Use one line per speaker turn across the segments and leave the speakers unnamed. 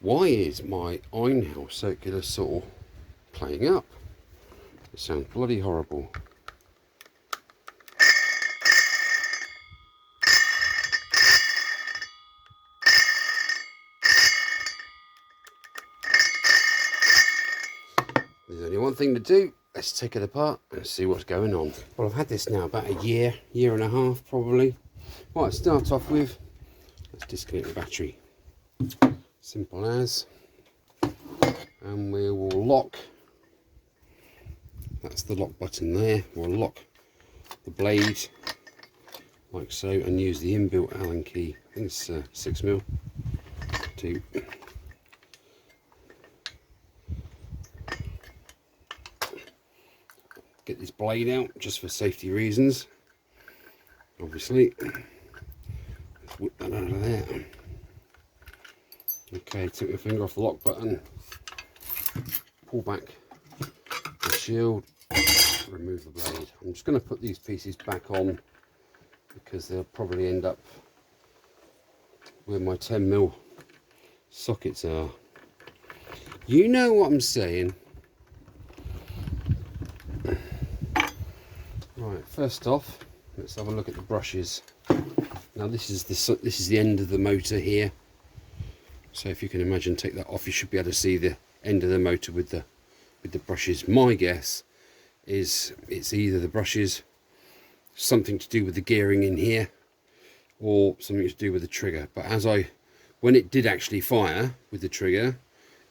Why is my Einhell circular saw playing up? It sounds bloody horrible. There's only one thing to do. Let's take it apart and see what's going on. Well, I've had this now about a year and a half probably. Right, start off with, let's disconnect the battery. Simple as. And we will lock, that's the lock button there. We'll lock the blade like so and use the inbuilt Allen key. I think it's 6mm to get this blade out, just for safety reasons, obviously. Let's whip that out of there. Okay, took my finger off the lock button, pull back the shield, remove the blade. I'm just going to put these pieces back on because they'll probably end up where my 10mm sockets are. You know what I'm saying. Right, first off, let's have a look at the brushes. Now this is the end of the motor here. So if you can imagine, take that off, you should be able to see the end of the motor with the brushes. My guess is it's either the brushes, something to do with the gearing in here, or something to do with the trigger. But when it did actually fire with the trigger,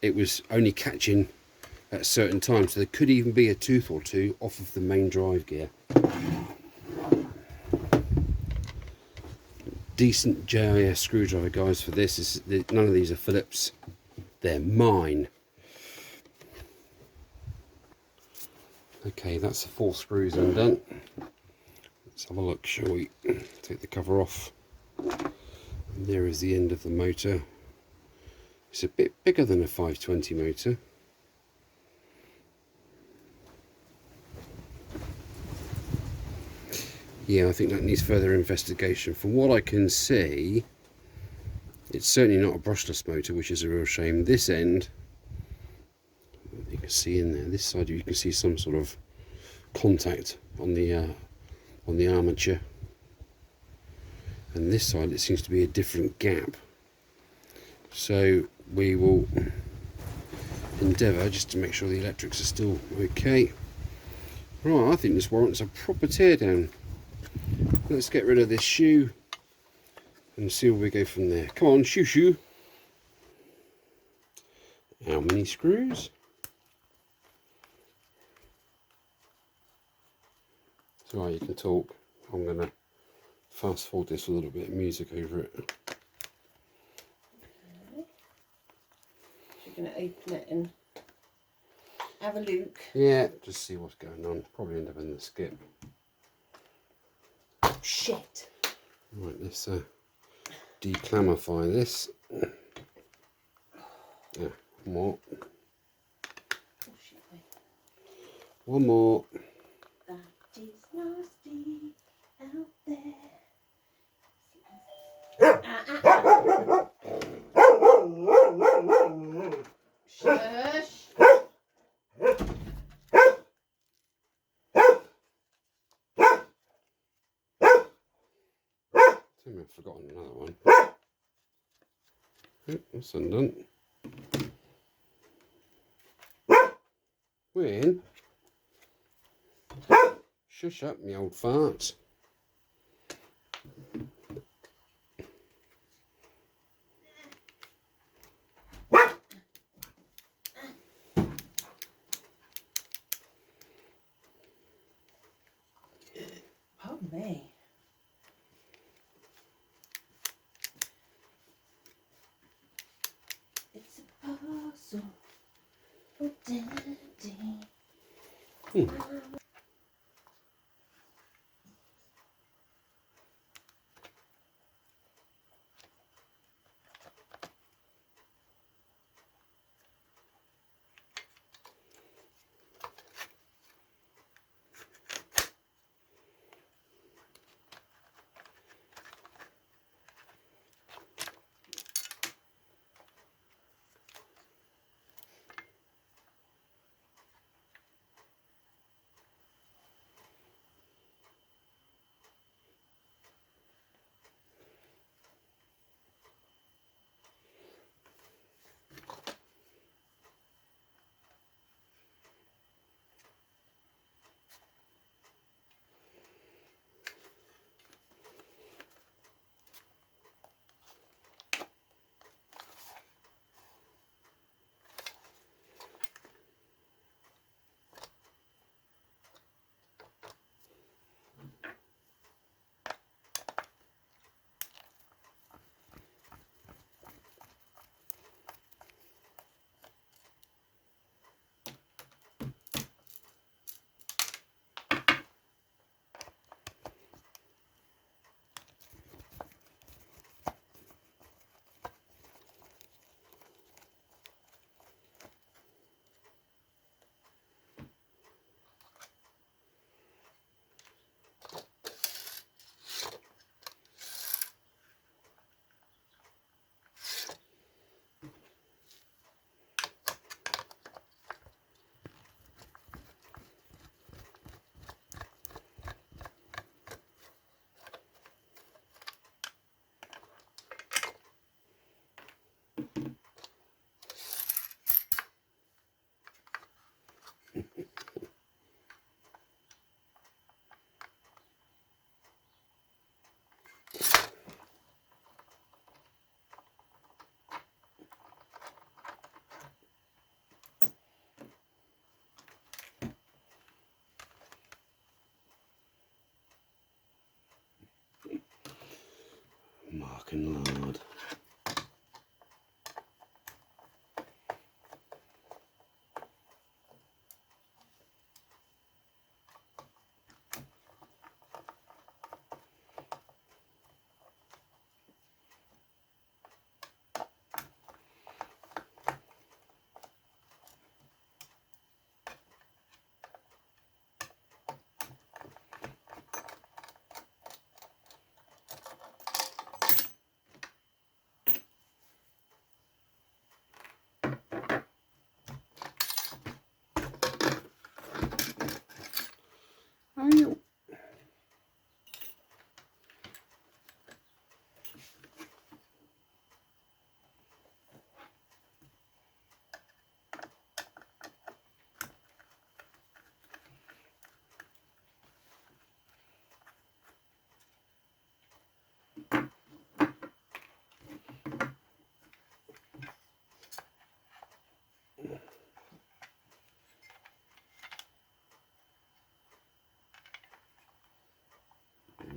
it was only catching at certain times, so there could even be a tooth or two off of the main drive gear. Decent JIS screwdriver, guys, for this. None of these are Phillips, they're mine. Okay, that's the 4 screws undone. Let's have a look, shall we? Take the cover off. And there is the end of the motor. It's a bit bigger than a 520 motor. Yeah, I think that needs further investigation. From what I can see, it's certainly not a brushless motor, which is a real shame. This end, you can see in there, this side you can see some sort of contact on the armature. And this side, it seems to be a different gap. So we will endeavour just to make sure the electrics are still okay. Right, I think this warrants a proper teardown. Let's get rid of this shoe and see where we go from there. Come on, shoo. How many screws? So you can talk. I'm going to fast forward this with a little bit of music over it.
You're going to open it and have a look.
Yeah, just see what's going on. Probably end up in the skip.
Shit.
Right, let's declamify this. Yeah, more.
Oh, shit, wait.
One more.
That is nasty out there. Shush.
I think I've forgotten another one. Oh, that's undone. Win. Shush up, me old fart.
Pardon me. It's a parcel for Daddy.
talking lard. Oh,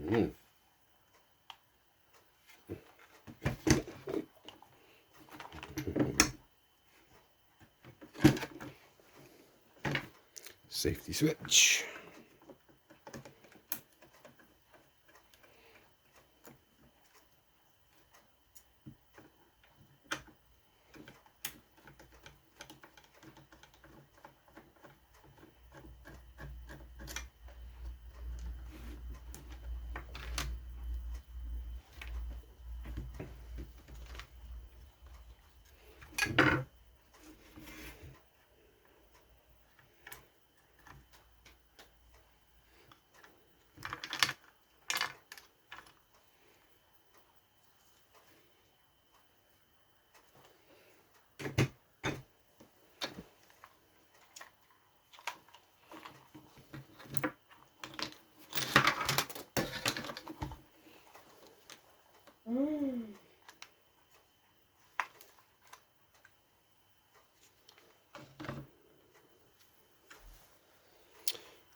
mm. Safety switch.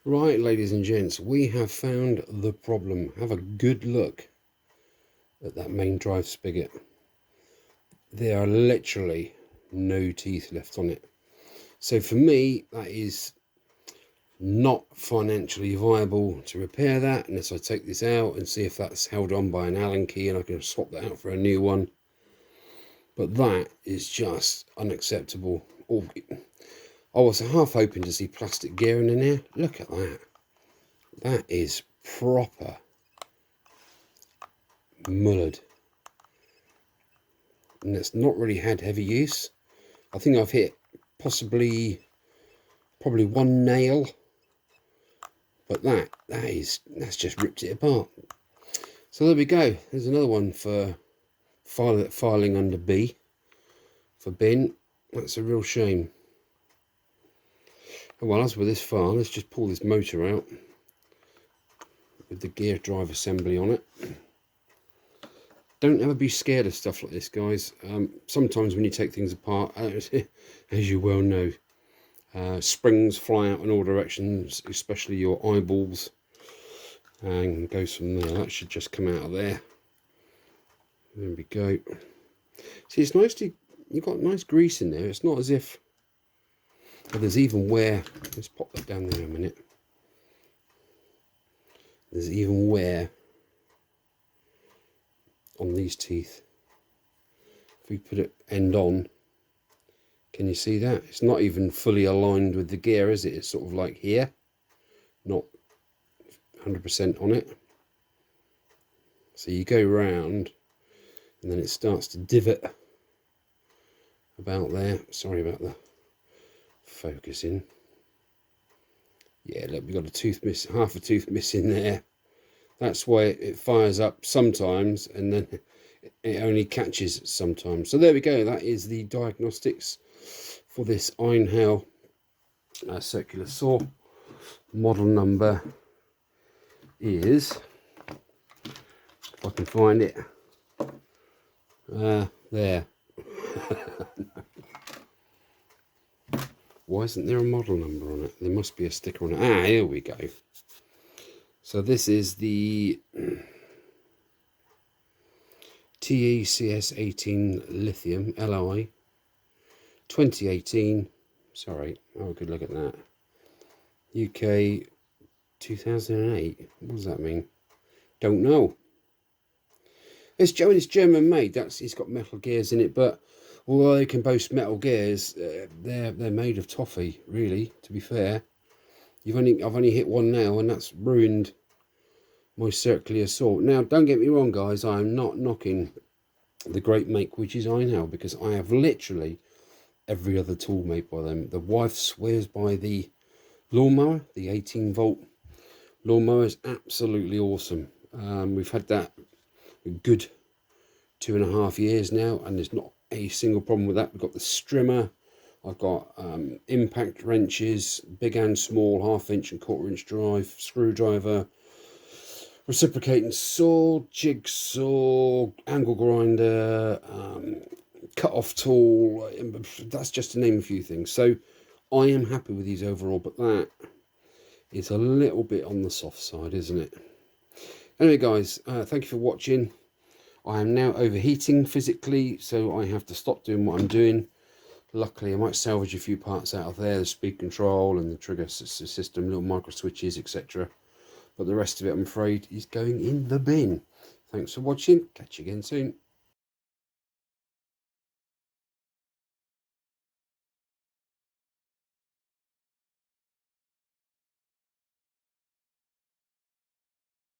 Right, ladies and gents, we have found the problem. Have a good look at that main drive spigot. There are literally no teeth left on it. So for me, that is not financially viable to repair that unless I take this out and see if that's held on by an Allen key and I can swap that out for a new one. But that is just unacceptable. Oh, I was half hoping to see plastic gearing in there. Look at that. That is proper mullered. And it's not really had heavy use. I think I've hit probably one nail. But that's just ripped it apart. So there we go. There's another one for filing under B for bin. That's a real shame. And well, as with this file, let's just pull this motor out with the gear drive assembly on it. Don't ever be scared of stuff like this, guys. Sometimes when you take things apart, as you well know, springs fly out in all directions, especially your eyeballs, and goes from there. That should just come out of there. There we go. See, it's nice you've got nice grease in there. It's not as if there's even wear. Let's pop that down there a minute. There's even wear on these teeth. If we put it end on, can you see that? It's not even fully aligned with the gear, is it? It's sort of like here, not 100% on it. So you go round and then it starts to divot about there. Sorry about the focusing. Yeah, look, we've got a tooth miss, half a tooth missing there. That's why it fires up sometimes and then it only catches sometimes. So there we go. That is the diagnostics for this Einhell circular saw. Model number is, if I can find it, there. Why isn't there a model number on it? There must be a sticker on it. Ah, here we go. So this is the TECS18 lithium Li 2018. Sorry, oh, good look at that. UK 2008. What does that mean? Don't know. It's German made. It's got metal gears in it, but although they can boast metal gears, they're made of toffee. Really, to be fair, I've only hit one now, and that's ruined my circular saw. Now, don't get me wrong, guys. I am not knocking the great make, which is Einhell, because I have literally every other tool made by them. The wife swears by the lawnmower, the 18-volt lawnmower is absolutely awesome. We've had that a good 2.5 years now, and there's not a single problem with that. We've got the strimmer, I've got impact wrenches, big and small, 1/2" and 1/4" drive, screwdriver, reciprocating saw, jigsaw, angle grinder, cut-off tool. That's just to name a few things. So I am happy with these overall, but that is a little bit on the soft side, isn't it? Anyway, guys, thank you for watching. I am now overheating physically, so I have to stop doing what I'm doing. Luckily, I might salvage a few parts out of there, the speed control and the trigger system, little micro switches, etc. But the rest of it, I'm afraid, is going in the bin. Thanks for watching. Catch you again soon.